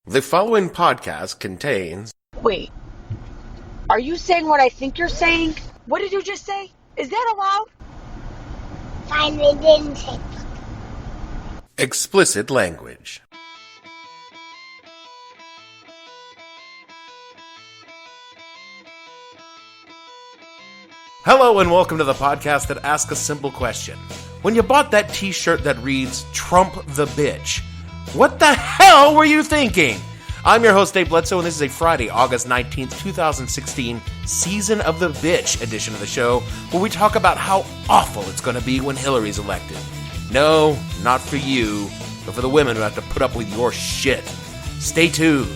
The following podcast contains... Wait, are you saying what I think you're saying? What did you just say? Is that allowed? Finally didn't take. explicit language. Hello and welcome to the podcast that asks a simple question. When you bought that t-shirt that reads, Trump the Bitch, what the hell were you thinking? I'm your host, Dave Bledsoe, and this is a Friday, August 19th, 2016, Season of the Bitch edition of the show, where we talk about how awful it's going to be when Hillary's elected. No, not for you, but for the women who have to put up with your shit. Stay tuned.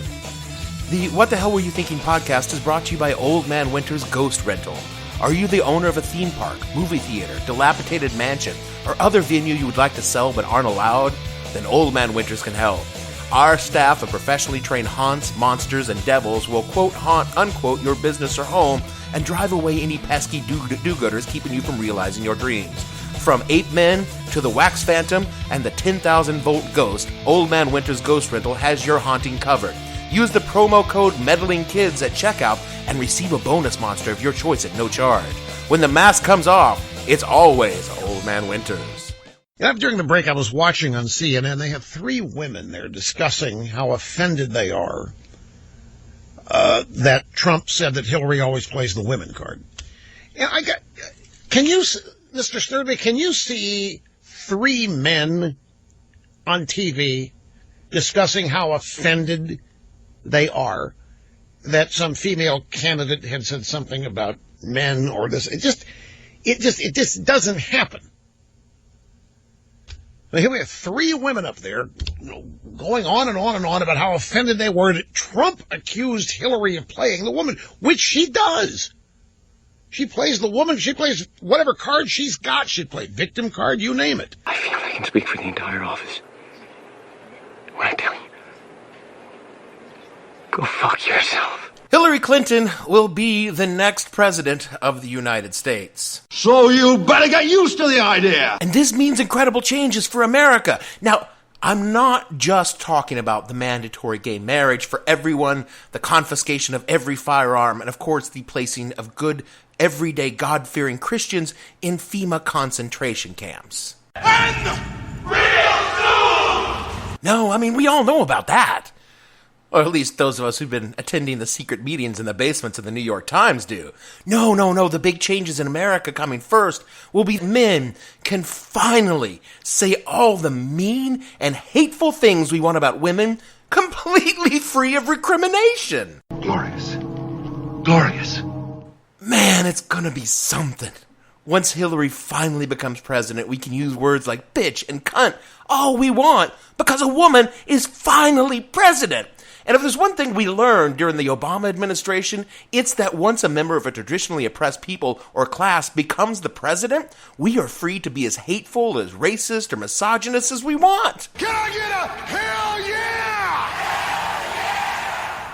The What the Hell Were You Thinking podcast is brought to you by Old Man Winter's Ghost Rental. Are you the owner of a theme park, movie theater, dilapidated mansion, or other venue you would like to sell but aren't allowed? Then Old Man Winters can help. Our staff of professionally trained haunts, monsters, and devils will quote, haunt, unquote, your business or home and drive away any pesky do-gooders keeping you from realizing your dreams. From Ape Men to the Wax Phantom and the 10,000-volt ghost, Old Man Winter's Ghost Rental has your haunting covered. Use the promo code MEDDLINGKIDS at checkout and receive a bonus monster of your choice at no charge. When the mask comes off, it's always Old Man Winters. During the break, I was watching on CNN. They have three women there discussing how offended they are that Trump said that Hillary always plays the women card. And Mr. Sturdivant, can you see three men on TV discussing how offended they are that some female candidate had said something about men or this? It just doesn't happen. Now, here we have three women up there going on and on and on about how offended they were that Trump accused Hillary of playing the woman, which she does. She plays the woman. She plays whatever card she's got. She'd play victim card, you name it. I feel I can speak for the entire office when I tell you, go fuck yourself. Hillary Clinton will be the next president of the United States. So you better get used to the idea. And this means incredible changes for America. Now, I'm not just talking about the mandatory gay marriage for everyone, the confiscation of every firearm, and of course the placing of good, everyday, God-fearing Christians in FEMA concentration camps. And real soon. No, I mean, we all know about that. Or at least those of us who've been attending the secret meetings in the basements of the New York Times do. No. The big changes in America coming first will be men can finally say all the mean and hateful things we want about women completely free of recrimination. Glorious. Glorious. Man, it's gonna be something. Once Hillary finally becomes president, we can use words like bitch and cunt all we want because a woman is finally president. And if there's one thing we learned during the Obama administration, it's that once a member of a traditionally oppressed people or class becomes the president, we are free to be as hateful, as racist, or misogynist as we want. Can I get a hell yeah?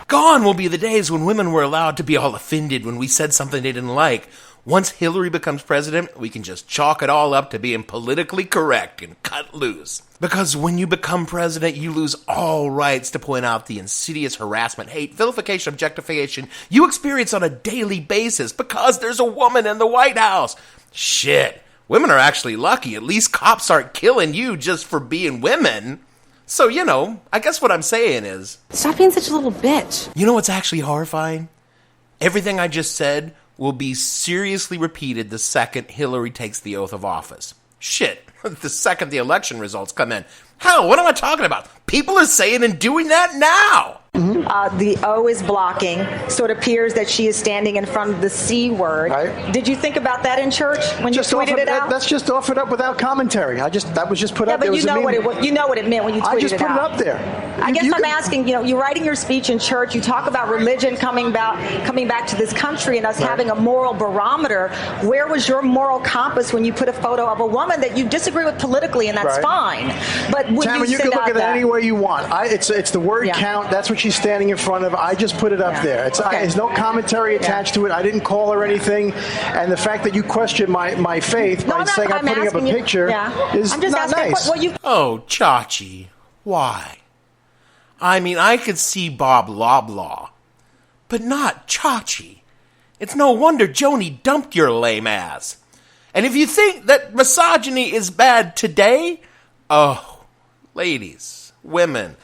Gone will be the days when women were allowed to be all offended when we said something they didn't like. Once Hillary becomes president, we can just chalk it all up to being politically correct and cut loose. Because when you become president, you lose all rights to point out the insidious harassment, hate, vilification, objectification you experience on a daily basis because there's a woman in the White House. Shit, women are actually lucky. At least cops aren't killing you just for being women. So, I guess what I'm saying is... Stop being such a little bitch. You know what's actually horrifying? Everything I just said will be seriously repeated the second Hillary takes the oath of office. Shit, the second the election results come in. Hell, what am I talking about? People are saying and doing that now. The O is blocking, so it appears that she is standing in front of the C word. Right. Did you think about that in church when you tweeted it out? That's just offered up without commentary. That was just put up there. Yeah, but you know what it meant when you tweeted it out. I just put it up there. I guess I'm asking, you're writing your speech in church, you talk about religion coming back to this country and us having a moral barometer. Where was your moral compass when you put a photo of a woman that you disagree with politically, and that's fine. But would Tamara, you can look at that any way you want. It's the word count. That's what she's standing in front of. I just put it up there. There's no commentary attached to it. I didn't call her anything. And the fact that you question my faith by saying I'm putting up a picture is I'm just not asking nice. Oh, Chachi, why? I mean, I could see Bob Loblaw, but not Chachi. It's no wonder Joni dumped your lame ass. And if you think that misogyny is bad today, oh, ladies, women,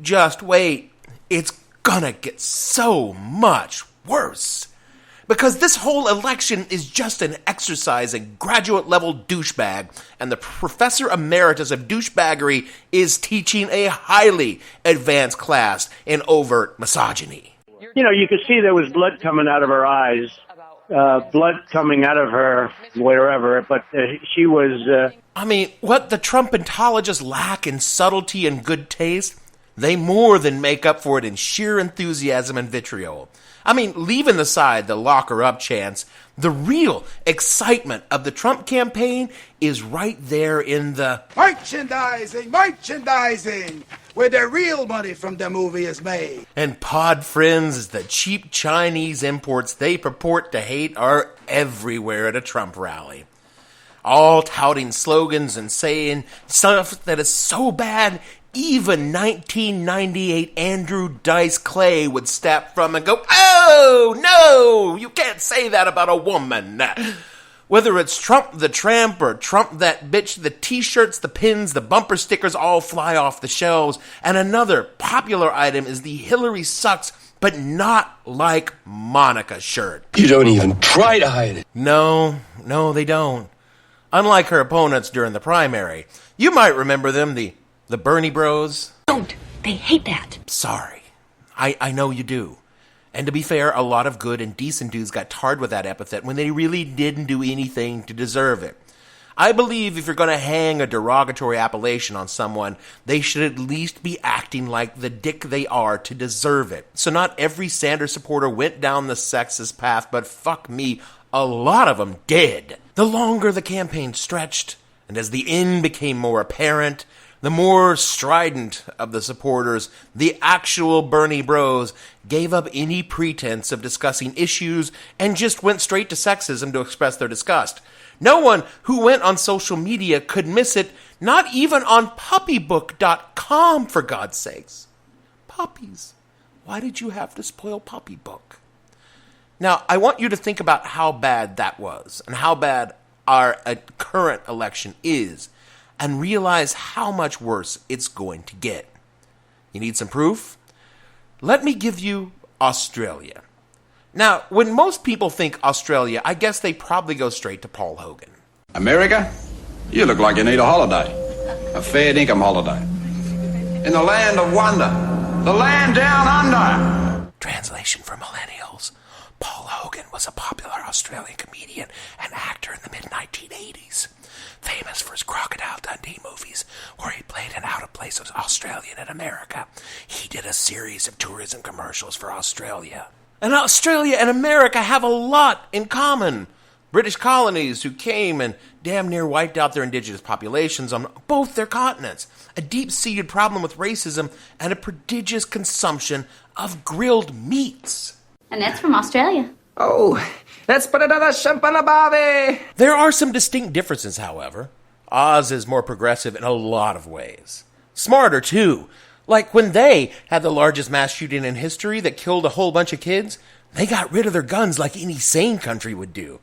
just wait. It's gonna get so much worse. Because this whole election is just an exercise in graduate-level douchebag, and the professor emeritus of douchebaggery is teaching a highly advanced class in overt misogyny. You know, you could see there was blood coming out of her eyes, blood coming out of her wherever, but she was... I mean, what the Trumpentologists lack in subtlety and good taste, they more than make up for it in sheer enthusiasm and vitriol. I mean, leaving aside the lock her up chance, the real excitement of the Trump campaign is right there in the merchandising, where the real money from the movie is made. And pod friends, is the cheap Chinese imports they purport to hate are everywhere at a Trump rally. All touting slogans and saying stuff that is so bad, even 1998 Andrew Dice Clay would step from and go, "Oh, no, you can't say that about a woman." Whether it's Trump the Tramp or Trump that bitch, the t-shirts, the pins, the bumper stickers all fly off the shelves. And another popular item is the Hillary sucks, but not like Monica shirt. You don't even try to hide it. No, they don't. Unlike her opponents during the primary. You might remember them, the Bernie Bros. Don't. They hate that. Sorry. I know you do. And to be fair, a lot of good and decent dudes got tarred with that epithet when they really didn't do anything to deserve it. I believe if you're going to hang a derogatory appellation on someone, they should at least be acting like the dick they are to deserve it. So not every Sanders supporter went down the sexist path, but fuck me, a lot of them did. The longer the campaign stretched, and as the end became more apparent, the more strident of the supporters, the actual Bernie Bros, gave up any pretense of discussing issues and just went straight to sexism to express their disgust. No one who went on social media could miss it, not even on puppybook.com, for God's sakes. Puppies. Why did you have to spoil Puppy Book? Now, I want you to think about how bad that was and how bad our current election is, and realize how much worse it's going to get. You need some proof? Let me give you Australia. Now, when most people think Australia, I guess they probably go straight to Paul Hogan. America? You look like you need a holiday. A fair income holiday. In the land of wonder. The land down under. Translation for millennials. Paul Hogan was a popular Australian comedian and actor in the mid-1980s. Famous for his Crocodile Dundee movies, where he played an out-of-place Australian in America. He did a series of tourism commercials for Australia. And Australia and America have a lot in common. British colonies who came and damn near wiped out their indigenous populations on both their continents. A deep-seated problem with racism and a prodigious consumption of grilled meats. And that's from Australia. Oh, let's put another shrimp on a barbie. There are some distinct differences, however. Oz is more progressive in a lot of ways. Smarter, too. Like when they had the largest mass shooting in history that killed a whole bunch of kids, they got rid of their guns like any sane country would do.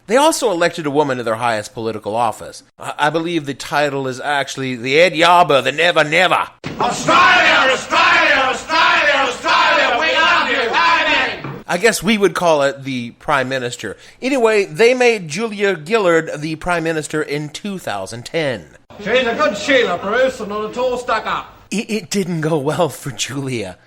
They also elected a woman to their highest political office. I believe the title is actually the Ed Yaba, the Never Never. Australia, Australia, Australia, Australia, we love you, honey. I guess we would call it the Prime Minister. Anyway, they made Julia Gillard the Prime Minister in 2010. She's a good Sheila, Bruce, and not at all stuck up. It didn't go well for Julia.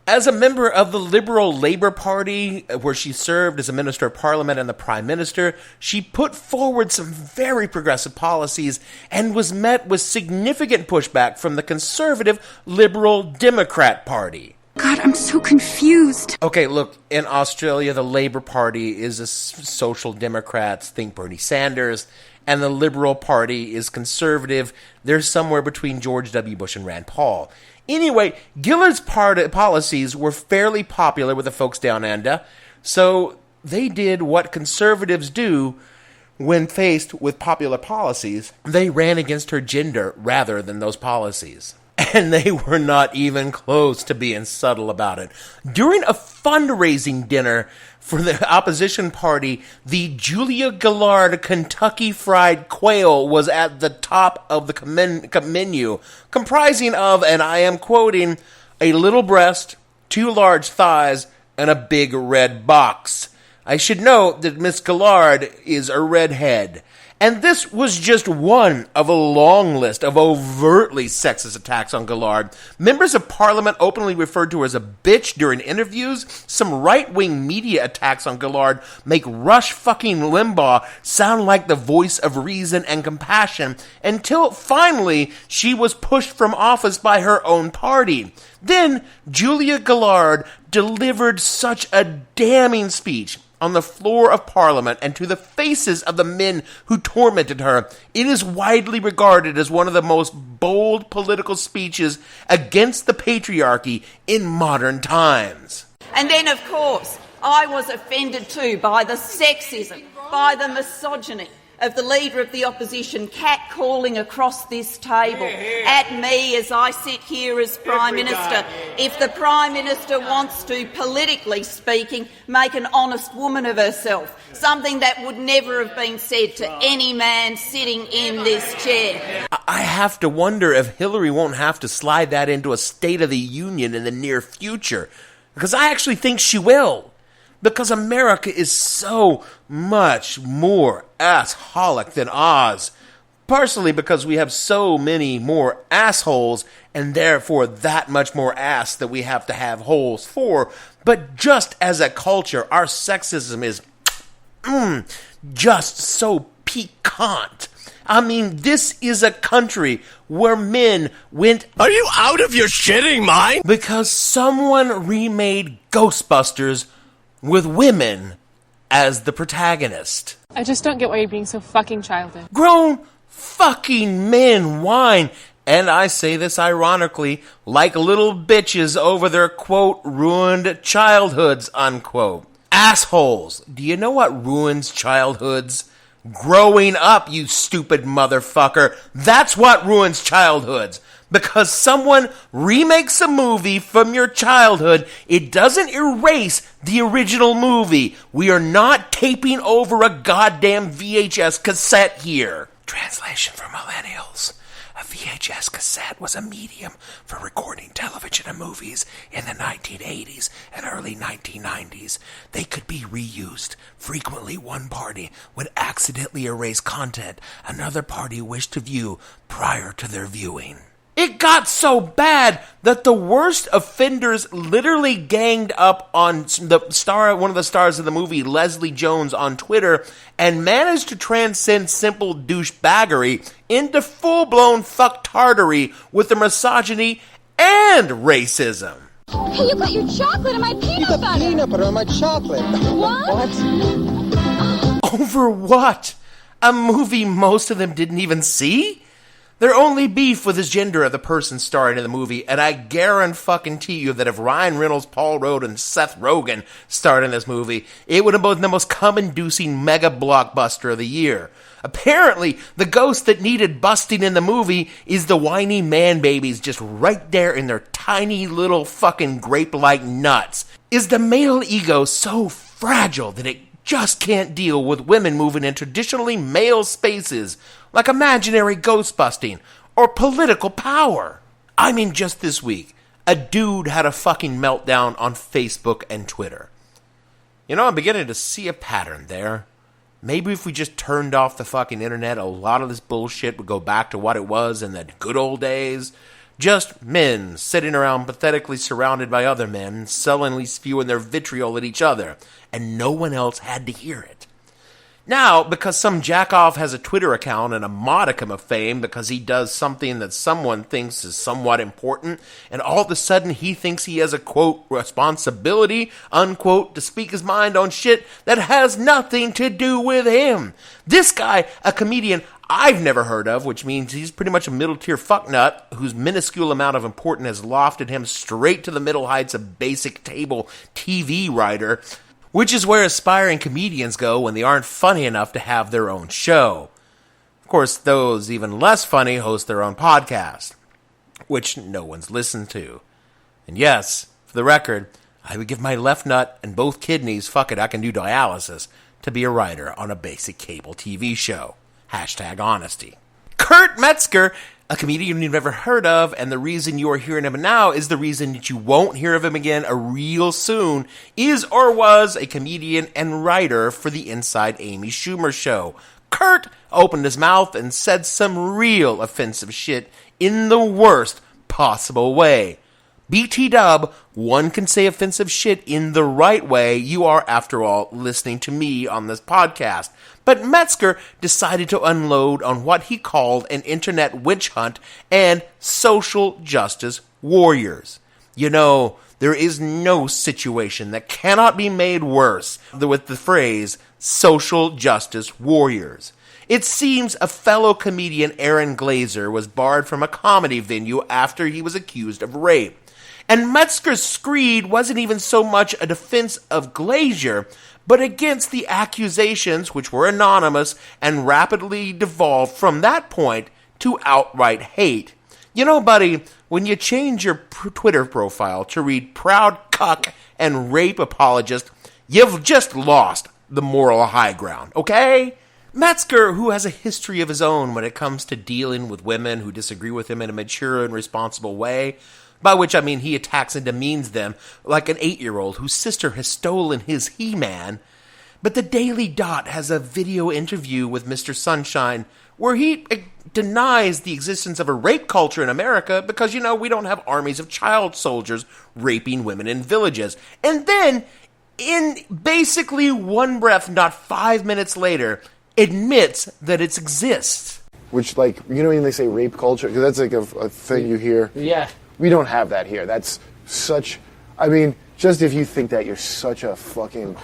As a member of the Liberal Labour Party, where she served as a Minister of Parliament and the Prime Minister, she put forward some very progressive policies and was met with significant pushback from the conservative Liberal Democrat Party. God, I'm so confused. Okay, look, in Australia, the Labour Party is a social Democrats, think Bernie Sanders, and the Liberal Party is conservative. They're somewhere between George W. Bush and Rand Paul. Anyway, Gillard's policies were fairly popular with the folks down under, so they did what conservatives do when faced with popular policies. They ran against her gender rather than those policies. And they were not even close to being subtle about it. During a fundraising dinner for the opposition party, the Julia Gillard Kentucky Fried Quail was at the top of the menu, comprising of, and I am quoting, a little breast, 2 large thighs, and a big red box. I should note that Miss Gillard is a redhead. And this was just one of a long list of overtly sexist attacks on Gillard. Members of Parliament openly referred to her as a bitch during interviews. Some right-wing media attacks on Gillard make Rush fucking Limbaugh sound like the voice of reason and compassion, until finally she was pushed from office by her own party. Then Julia Gillard delivered such a damning speech on the floor of Parliament and to the faces of the men who tormented her. It is widely regarded as one of the most bold political speeches against the patriarchy in modern times. And then, of course, I was offended too by the sexism, by the misogyny of the Leader of the Opposition catcalling across this table at me as I sit here as Prime Minister. If the Prime Minister wants to, politically speaking, make an honest woman of herself, something that would never have been said to any man sitting in this chair. I have to wonder if Hillary won't have to slide that into a State of the Union in the near future, because I actually think she will. Because America is so much more assholic than Oz. Partially because we have so many more assholes, and therefore that much more ass that we have to have holes for. But just as a culture, our sexism is just so piquant. I mean, this is a country where men went... Are you out of your shitting mind? Because someone remade Ghostbusters with women as the protagonist. I just don't get why you're being so fucking childish. Grown fucking men whine, and I say this ironically, like little bitches over their, quote, ruined childhoods, unquote. Assholes. Do you know what ruins childhoods? Growing up, you stupid motherfucker. That's what ruins childhoods. Because someone remakes a movie from your childhood, it doesn't erase the original movie. We are not taping over a goddamn VHS cassette here. Translation for millennials. A VHS cassette was a medium for recording television and movies in the 1980s and early 1990s. They could be reused. Frequently, one party would accidentally erase content another party wished to view prior to their viewing. It got so bad that the worst offenders literally ganged up on one of the stars of the movie, Leslie Jones, on Twitter and managed to transcend simple douchebaggery into full-blown fucktardery with the misogyny and racism. Hey, you got your chocolate on my peanut butter. Peanut butter on my chocolate. What? Over what? A movie most of them didn't even see? Their only beef with his gender of the person starring in the movie, and I guarantee you that if Ryan Reynolds, Paul Rudd, and Seth Rogen starred in this movie, it would have been the most cum-inducing mega blockbuster of the year. Apparently, the ghost that needed busting in the movie is the whiny man babies just right there in their tiny little fucking grape-like nuts. Is the male ego so fragile that it just can't deal with women moving in traditionally male spaces, like imaginary ghost busting or political power? I mean, just this week, a dude had a fucking meltdown on Facebook and Twitter. You know, I'm beginning to see a pattern there. Maybe if we just turned off the fucking internet, a lot of this bullshit would go back to what it was in the good old days. Just men sitting around pathetically surrounded by other men, sullenly spewing their vitriol at each other, and no one else had to hear it. Now, because some jackoff has a Twitter account and a modicum of fame because he does something that someone thinks is somewhat important, and all of a sudden he thinks he has a, quote, responsibility, unquote, to speak his mind on shit that has nothing to do with him. This guy, a comedian I've never heard of, which means he's pretty much a middle-tier fucknut whose minuscule amount of importance has lofted him straight to the middle heights of basic table TV writer, which is where aspiring comedians go when they aren't funny enough to have their own show. Of course, those even less funny host their own podcast. which no one's listened to. And yes, for the record, I would give my left nut and both kidneys, fuck it, I can do dialysis, to be a writer on a basic cable TV show. #honesty. Kurt Metzger, a comedian you've never heard of, and the reason you are hearing him now is the reason that you won't hear of him again real soon, is or was a comedian and writer for the Inside Amy Schumer show. Kurt opened his mouth and said some real offensive shit in the worst possible way. BT Dub, one can say offensive shit in the right way. You are, after all, listening to me on this podcast. But Metzger decided to unload on what he called an internet witch hunt and social justice warriors. You know, there is no situation that cannot be made worse with the phrase social justice warriors. It seems a fellow comedian, Aaron Glazer, was barred from a comedy venue after he was accused of rape. And Metzger's screed wasn't even so much a defense of Glazer, but against the accusations, which were anonymous and rapidly devolved from that point to outright hate. You know, buddy, when you change your Twitter profile to read proud cuck and rape apologist, you've just lost the moral high ground, okay? Metzger, who has a history of his own when it comes to dealing with women who disagree with him in a mature and responsible way, by which I mean he attacks and demeans them like an 8-year-old whose sister has stolen his He-Man. But the Daily Dot has a video interview with Mr. Sunshine where he denies the existence of a rape culture in America because, you know, we don't have armies of child soldiers raping women in villages. And then, in basically one breath, not 5 minutes later, admits that it exists. Which, like, you know when they say rape culture? Because that's like a thing you hear. Yeah. We don't have that here. That's such... I mean, just if you think that, you're such a fucking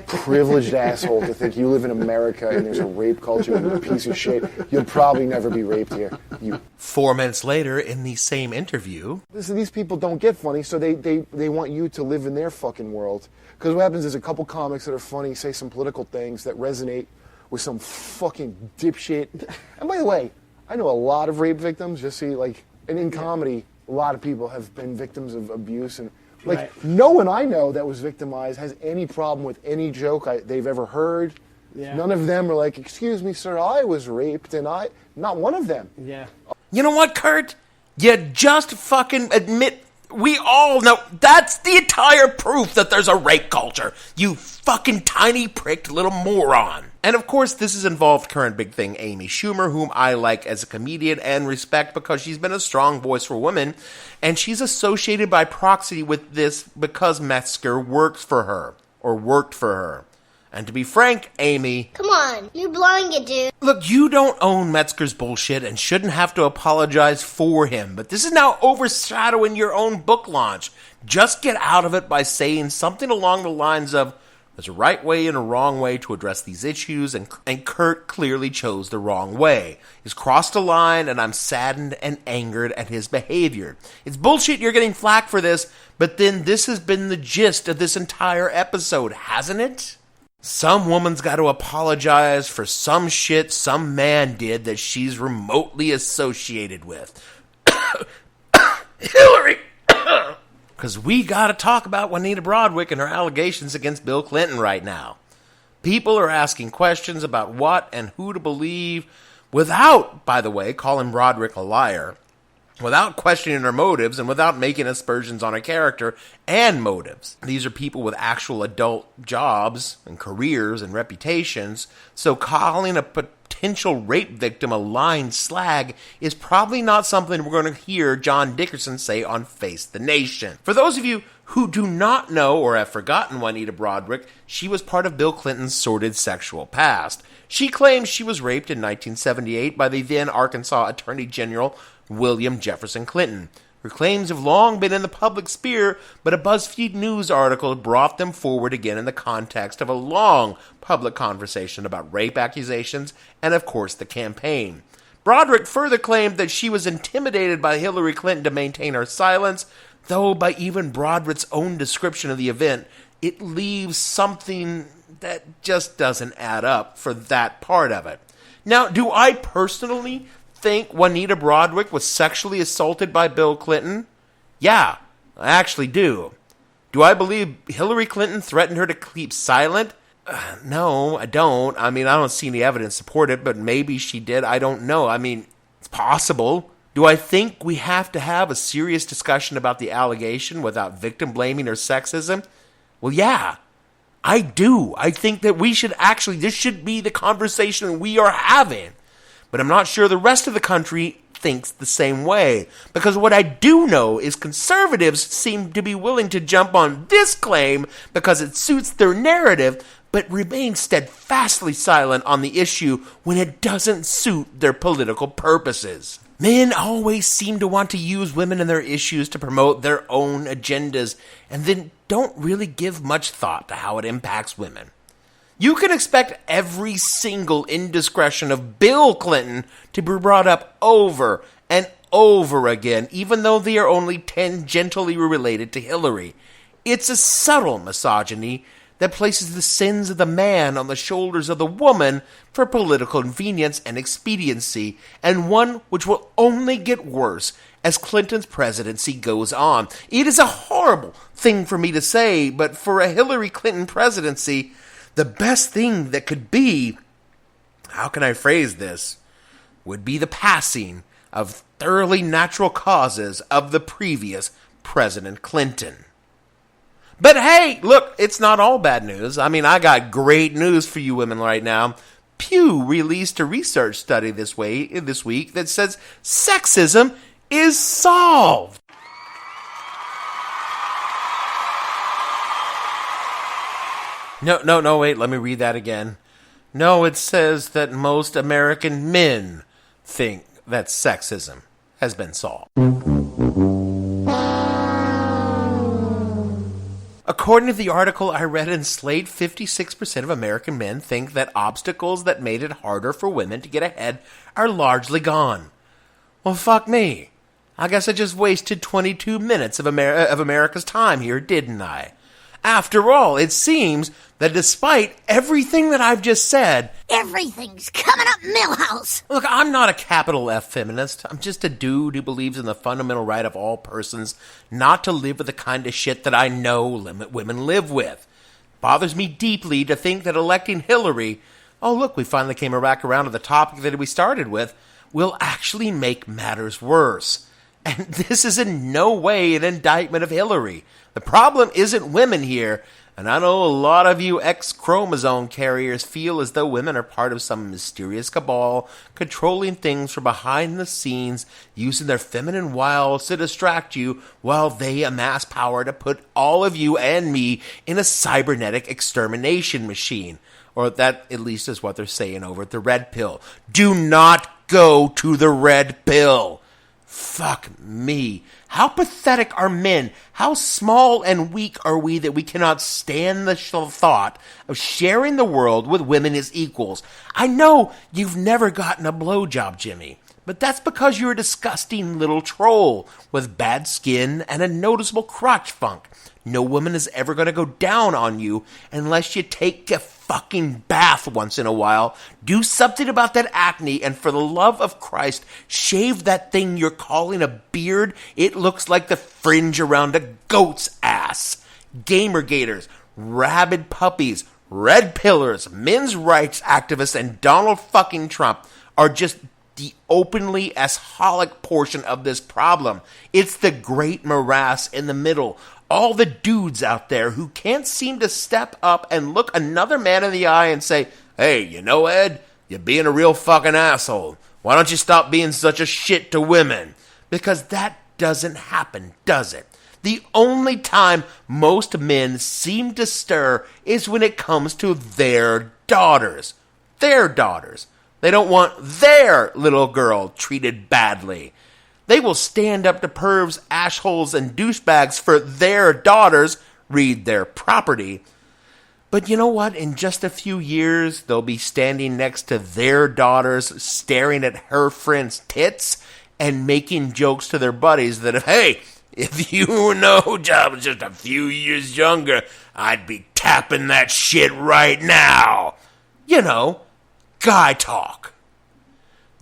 privileged asshole to think you live in America and there's a rape culture and you're a piece of shit. You'll probably never be raped here. 4 minutes later, in the same interview... Listen, these people don't get funny, so they want you to live in their fucking world. Because what happens is a couple comics that are funny say some political things that resonate with some fucking dipshit. And by the way, I know a lot of rape victims, just see, like, and in comedy... A lot of people have been victims of abuse, and no one I know that was victimized has any problem with any joke they've ever heard. Yeah. None of them are like, "Excuse me, sir, I was raped," and not one of them. Yeah. You know what, Kurt? You just fucking admit. We all know that's the entire proof that there's a rape culture. You fucking tiny pricked little moron. And of course, this has involved current big thing Amy Schumer, whom I like as a comedian and respect because she's been a strong voice for women. And she's associated by proxy with this because Metzger worked for her. And to be frank, Amy... Come on, you're blowing it, dude. Look, you don't own Metzger's bullshit and shouldn't have to apologize for him, but this is now overshadowing your own book launch. Just get out of it by saying something along the lines of, there's a right way and a wrong way to address these issues, and Kurt clearly chose the wrong way. He's crossed a line, and I'm saddened and angered at his behavior. It's bullshit you're getting flack for this, but then this has been the gist of this entire episode, hasn't it? Some woman's got to apologize for some shit some man did that she's remotely associated with. Hillary! Because we got to talk about Juanita Broadwick and her allegations against Bill Clinton right now. People are asking questions about what and who to believe without, by the way, calling Broadwick a liar, without questioning her motives, and without making aspersions on her character and motives. These are people with actual adult jobs and careers and reputations, so calling a potential rape victim a lying slag is probably not something we're going to hear John Dickerson say on Face the Nation. For those of you who do not know or have forgotten Juanita Broadwick, she was part of Bill Clinton's sordid sexual past. She claims she was raped in 1978 by the then Arkansas Attorney General William Jefferson Clinton. Her claims have long been in the public sphere, but a BuzzFeed News article brought them forward again in the context of a long public conversation about rape accusations and, of course, the campaign. Broadwick further claimed that she was intimidated by Hillary Clinton to maintain her silence, though by even Broadwick's own description of the event, it leaves something that just doesn't add up for that part of it. Now, do I personally think Juanita Broaddrick was sexually assaulted by Bill Clinton? Yeah, I actually do. Do I believe Hillary Clinton threatened her to keep silent? No, I don't. I mean, I don't see any evidence to support it, but maybe she did. I don't know. I mean, it's possible. Do I think we have to have a serious discussion about the allegation without victim blaming or sexism? Well, yeah, I do. I think that this should be the conversation we are having. But I'm not sure the rest of the country thinks the same way. Because what I do know is conservatives seem to be willing to jump on this claim because it suits their narrative, but remain steadfastly silent on the issue when it doesn't suit their political purposes. Men always seem to want to use women and their issues to promote their own agendas, and then don't really give much thought to how it impacts women. You can expect every single indiscretion of Bill Clinton to be brought up over and over again, even though they are only tangentially related to Hillary. It's a subtle misogyny that places the sins of the man on the shoulders of the woman for political convenience and expediency, and one which will only get worse as Clinton's presidency goes on. It is a horrible thing for me to say, but for a Hillary Clinton presidency, the best thing that could be, how can I phrase this, would be the passing of thoroughly natural causes of the previous President Clinton. But hey, look, it's not all bad news. I mean, I got great news for you women right now. Pew released a research study this week that says sexism is solved. No, wait, let me read that again. No, it says that most American men think that sexism has been solved. According to the article I read in Slate, 56% of American men think that obstacles that made it harder for women to get ahead are largely gone. Well, fuck me. I guess I just wasted 22 minutes of America's time here, didn't I? After all, it seems that despite everything that I've just said, everything's coming up Millhouse. Look, I'm not a capital F feminist. I'm just a dude who believes in the fundamental right of all persons not to live with the kind of shit that I know women live with. Bothers me deeply to think that electing Hillary, oh look, we finally came back around to the topic that we started with, will actually make matters worse. And this is in no way an indictment of Hillary. The problem isn't women here, and I know a lot of you X-chromosome carriers feel as though women are part of some mysterious cabal, controlling things from behind the scenes, using their feminine wiles to distract you while they amass power to put all of you and me in a cybernetic extermination machine. Or that at least is what they're saying over at the Red Pill. Do not go to the Red Pill. Fuck me. How pathetic are men? How small and weak are we that we cannot stand the thought of sharing the world with women as equals? I know you've never gotten a blowjob, Jimmy, but that's because you're a disgusting little troll with bad skin and a noticeable crotch funk. No woman is ever going to go down on you unless you take a fucking bath once in a while. Do something about that acne, and for the love of Christ, shave that thing you're calling a beard. It looks like the fringe around a goat's ass. Gamergators, rabid puppies, red pillars, men's rights activists, and Donald fucking Trump are just the openly asholic portion of this problem. It's the great morass in the middle. All the dudes out there who can't seem to step up and look another man in the eye and say, hey, you know, Ed, you're being a real fucking asshole. Why don't you stop being such a shit to women? Because that doesn't happen, does it? The only time most men seem to stir is when it comes to their daughters. Their daughters. They don't want their little girl treated badly. They will stand up to pervs, ashholes, and douchebags for their daughters, read their property. But you know what? In just a few years, they'll be standing next to their daughters, staring at her friends' tits, and making jokes to their buddies that, if you know Job was just a few years younger, I'd be tapping that shit right now. You know, guy talk.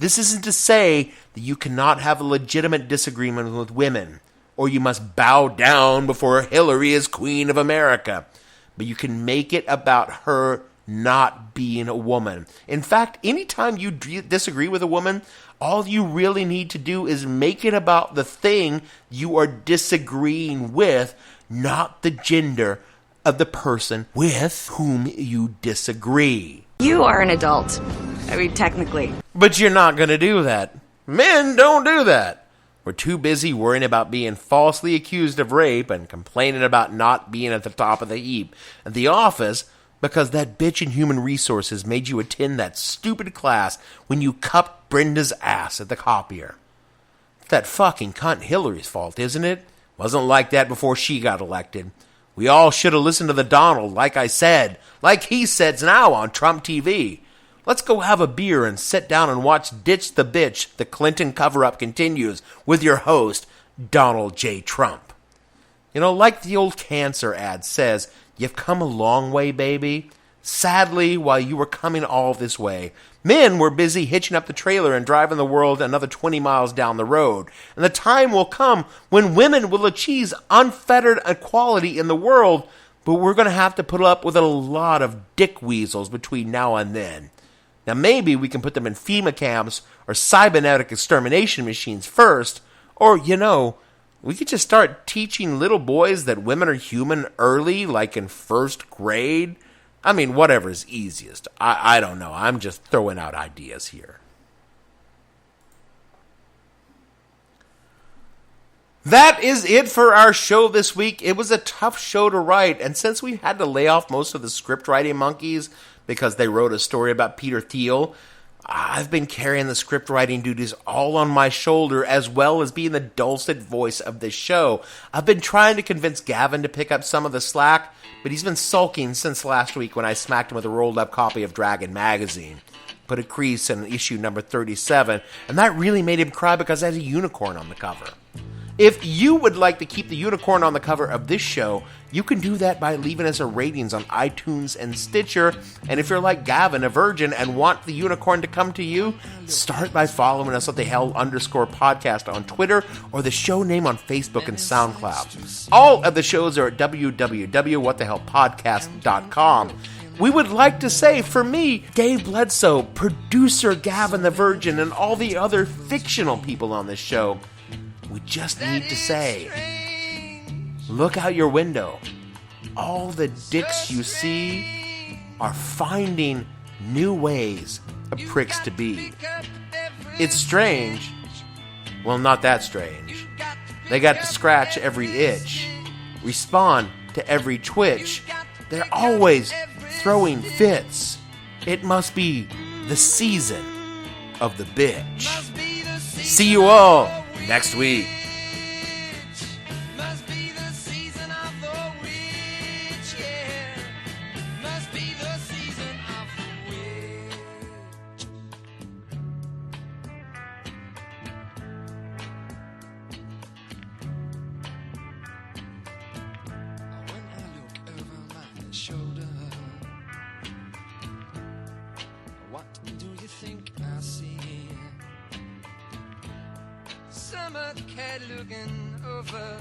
This isn't to say that you cannot have a legitimate disagreement with women, or you must bow down before Hillary as Queen of America. But you can make it about her not being a woman. In fact, anytime you disagree with a woman, all you really need to do is make it about the thing you are disagreeing with, not the gender of the person with whom you disagree. You are an adult. I mean, technically. But you're not going to do that. Men don't do that. We're too busy worrying about being falsely accused of rape and complaining about not being at the top of the heap at the office because that bitch in human resources made you attend that stupid class when you cupped Brenda's ass at the copier. That fucking cunt Hillary's fault, isn't it? Wasn't like that before she got elected. We all should have listened to the Donald, like I said, like he says now on Trump TV. Let's go have a beer and sit down and watch Ditch the Bitch, the Clinton cover-up continues with your host, Donald J. Trump. You know, like the old cancer ad says, you've come a long way, baby. Sadly, while you were coming all this way, men were busy hitching up the trailer and driving the world another 20 miles down the road. And the time will come when women will achieve unfettered equality in the world, but we're going to have to put up with a lot of dick weasels between now and then. Now maybe we can put them in FEMA camps or cybernetic extermination machines first, or, you know, we could just start teaching little boys that women are human early, like in first grade. I mean, whatever's easiest. I don't know. I'm just throwing out ideas here. That is it for our show this week. It was a tough show to write, and since we had to lay off most of the script writing monkeys because they wrote a story about Peter Thiel, I've been carrying the script writing duties all on my shoulder, as well as being the dulcet voice of this show. I've been trying to convince Gavin to pick up some of the slack, but he's been sulking since last week when I smacked him with a rolled-up copy of Dragon magazine. Put a crease in issue number 37, and that really made him cry because I had a unicorn on the cover. If you would like to keep the unicorn on the cover of this show, you can do that by leaving us a ratings on iTunes and Stitcher. And if you're like Gavin, a virgin, and want the unicorn to come to you, start by following us at the Hell_podcast on Twitter or the show name on Facebook and SoundCloud. All of the shows are at www.whatthehellpodcast.com. We would like to say, for me, Dave Bledsoe, producer Gavin the Virgin, and all the other fictional people on this show, we just need to say, look out your window. All the dicks you see are finding new ways of pricks to be. It's strange. Well, not that strange. They got to scratch every itch, respond to every twitch. They're always throwing fits. It must be the season of the bitch. See you all next week. Shoulder. What do you think I see? Summer cat looking over